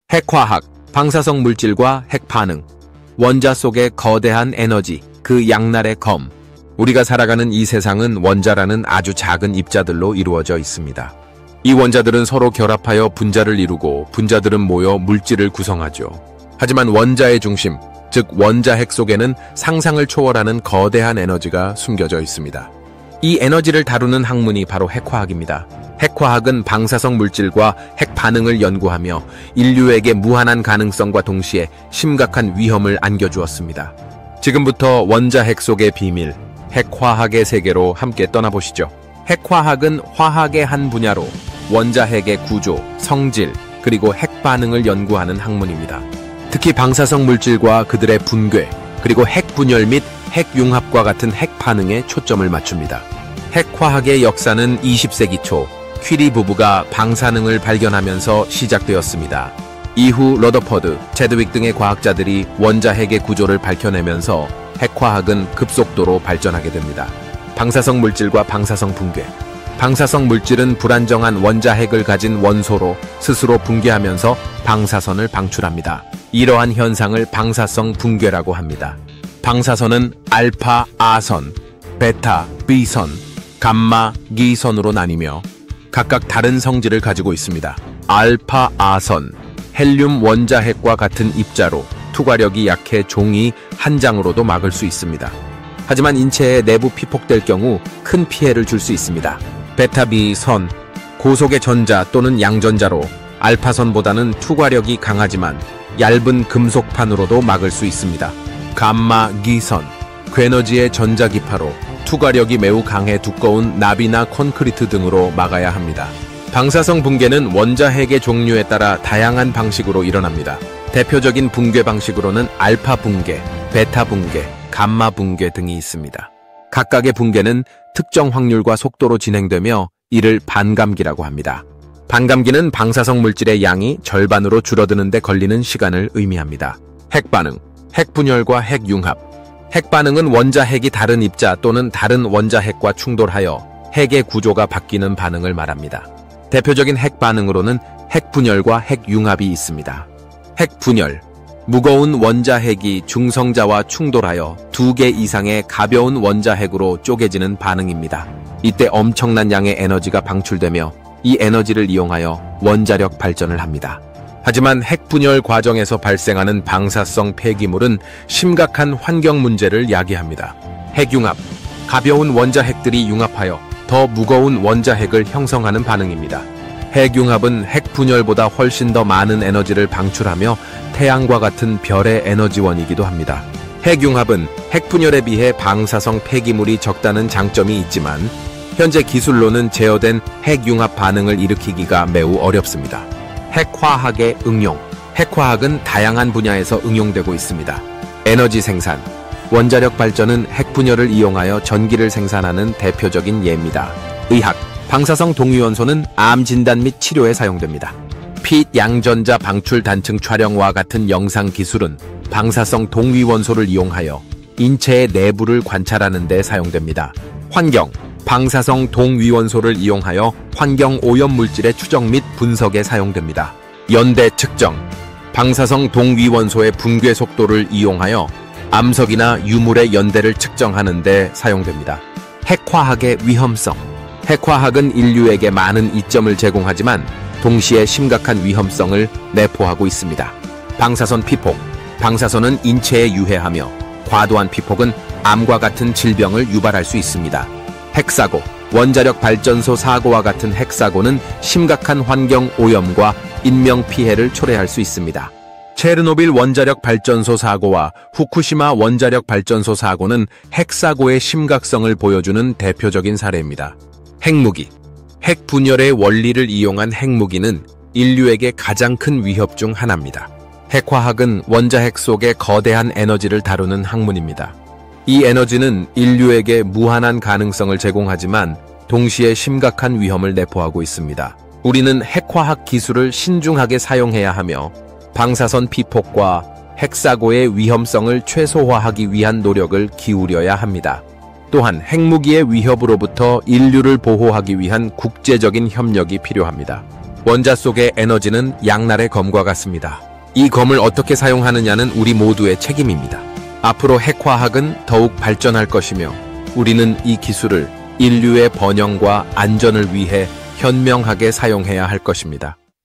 핵화학, 방사성 물질과 핵반응, 원자 속의 거대한 에너지, 그 양날의 검. 우리가 살아가는 이 세상은 원자라는 아주 작은 입자들로 이루어져 있습니다. 이 원자들은 서로 결합하여 분자를 이루고 분자들은 모여 물질을 구성하죠. 하지만 원자의 중심, 즉 원자핵 속에는 상상을 초월하는 거대한 에너지가 숨겨져 있습니다. 이 에너지를 다루는 학문이 바로 핵화학입니다. 핵화학은 방사성 물질과 핵 반응을 연구하며 인류에게 무한한 가능성과 동시에 심각한 위험을 안겨주었습니다. 지금부터 원자핵 속의 비밀, 핵화학의 세계로 함께 떠나보시죠. 핵화학은 화학의 한 분야로 원자핵의 구조, 성질, 그리고 핵 반응을 연구하는 학문입니다. 특히 방사성 물질과 그들의 분괴, 그리고 핵 분열 및 핵 융합과 같은 핵 반응에 초점을 맞춥니다. 핵화학의 역사는 20세기 초 퀴리 부부가 방사능을 발견하면서 시작되었습니다. 이후 러더퍼드, 체드윅 등의 과학자들이 원자핵의 구조를 밝혀내면서 핵화학은 급속도로 발전하게 됩니다. 방사성 물질과 방사성 붕괴. 방사성 물질은 불안정한 원자핵을 가진 원소로 스스로 붕괴하면서 방사선을 방출합니다. 이러한 현상을 방사성 붕괴라고 합니다. 방사선은 알파 A선, 베타 B선, 감마 G선으로 나뉘며 각각 다른 성질을 가지고 있습니다. 알파 A선, 헬륨 원자핵과 같은 입자로 투과력이 약해 종이 한 장으로도 막을 수 있습니다. 하지만 인체에 내부 피폭될 경우 큰 피해를 줄 수 있습니다. 베타 B선, 고속의 전자 또는 양전자로 알파선보다는 투과력이 강하지만 얇은 금속판으로도 막을 수 있습니다. 감마 G선, 괴너지의 전자기파로 투과력이 매우 강해 두꺼운 납이나 콘크리트 등으로 막아야 합니다. 방사성 붕괴는 원자핵의 종류에 따라 다양한 방식으로 일어납니다. 대표적인 붕괴 방식으로는 알파 붕괴, 베타 붕괴, 감마 붕괴 등이 있습니다. 각각의 붕괴는 특정 확률과 속도로 진행되며 이를 반감기라고 합니다. 반감기는 방사성 물질의 양이 절반으로 줄어드는 데 걸리는 시간을 의미합니다. 핵반응, 핵분열과 핵융합. 핵반응은 원자핵이 다른 입자 또는 다른 원자핵과 충돌하여 핵의 구조가 바뀌는 반응을 말합니다. 대표적인 핵반응으로는 핵분열과 핵융합이 있습니다. 핵분열, 무거운 원자핵이 중성자와 충돌하여 2개 이상의 가벼운 원자핵으로 쪼개지는 반응입니다. 이때 엄청난 양의 에너지가 방출되며 이 에너지를 이용하여 원자력 발전을 합니다. 하지만 핵분열 과정에서 발생하는 방사성 폐기물은 심각한 환경 문제를 야기합니다. 핵융합, 가벼운 원자핵들이 융합하여 더 무거운 원자핵을 형성하는 반응입니다. 핵융합은 핵분열보다 훨씬 더 많은 에너지를 방출하며 태양과 같은 별의 에너지원이기도 합니다. 핵융합은 핵분열에 비해 방사성 폐기물이 적다는 장점이 있지만 현재 기술로는 제어된 핵융합 반응을 일으키기가 매우 어렵습니다. 핵화학의 응용. 핵화학은 다양한 분야에서 응용되고 있습니다. 에너지 생산. 원자력 발전은 핵분열을 이용하여 전기를 생산하는 대표적인 예입니다. 의학. 방사성 동위원소는 암 진단 및 치료에 사용됩니다. 빛 양전자 방출 단층 촬영과 같은 영상 기술은 방사성 동위원소를 이용하여 인체의 내부를 관찰하는 데 사용됩니다. 환경. 방사성 동위원소를 이용하여 환경 오염 물질의 추적 및 분석에 사용됩니다. 연대 측정. 방사성 동위원소의 붕괴 속도를 이용하여 암석이나 유물의 연대를 측정하는 데 사용됩니다. 핵화학의 위험성. 핵화학은 인류에게 많은 이점을 제공하지만 동시에 심각한 위험성을 내포하고 있습니다. 방사선 피폭. 방사선은 인체에 유해하며 과도한 피폭은 암과 같은 질병을 유발할 수 있습니다. 핵사고. 원자력 발전소 사고와 같은 핵사고는 심각한 환경 오염과 인명 피해를 초래할 수 있습니다. 체르노빌 원자력 발전소 사고와 후쿠시마 원자력 발전소 사고는 핵사고의 심각성을 보여주는 대표적인 사례입니다. 핵무기. 핵분열의 원리를 이용한 핵무기는 인류에게 가장 큰 위협 중 하나입니다. 핵화학은 원자핵 속의 거대한 에너지를 다루는 학문입니다. 이 에너지는 인류에게 무한한 가능성을 제공하지만 동시에 심각한 위험을 내포하고 있습니다. 우리는 핵화학 기술을 신중하게 사용해야 하며 방사선 피폭과 핵사고의 위험성을 최소화하기 위한 노력을 기울여야 합니다. 또한 핵무기의 위협으로부터 인류를 보호하기 위한 국제적인 협력이 필요합니다. 원자 속의 에너지는 양날의 검과 같습니다. 이 검을 어떻게 사용하느냐는 우리 모두의 책임입니다. 앞으로 핵화학은 더욱 발전할 것이며 우리는 이 기술을 인류의 번영과 안전을 위해 현명하게 사용해야 할 것입니다.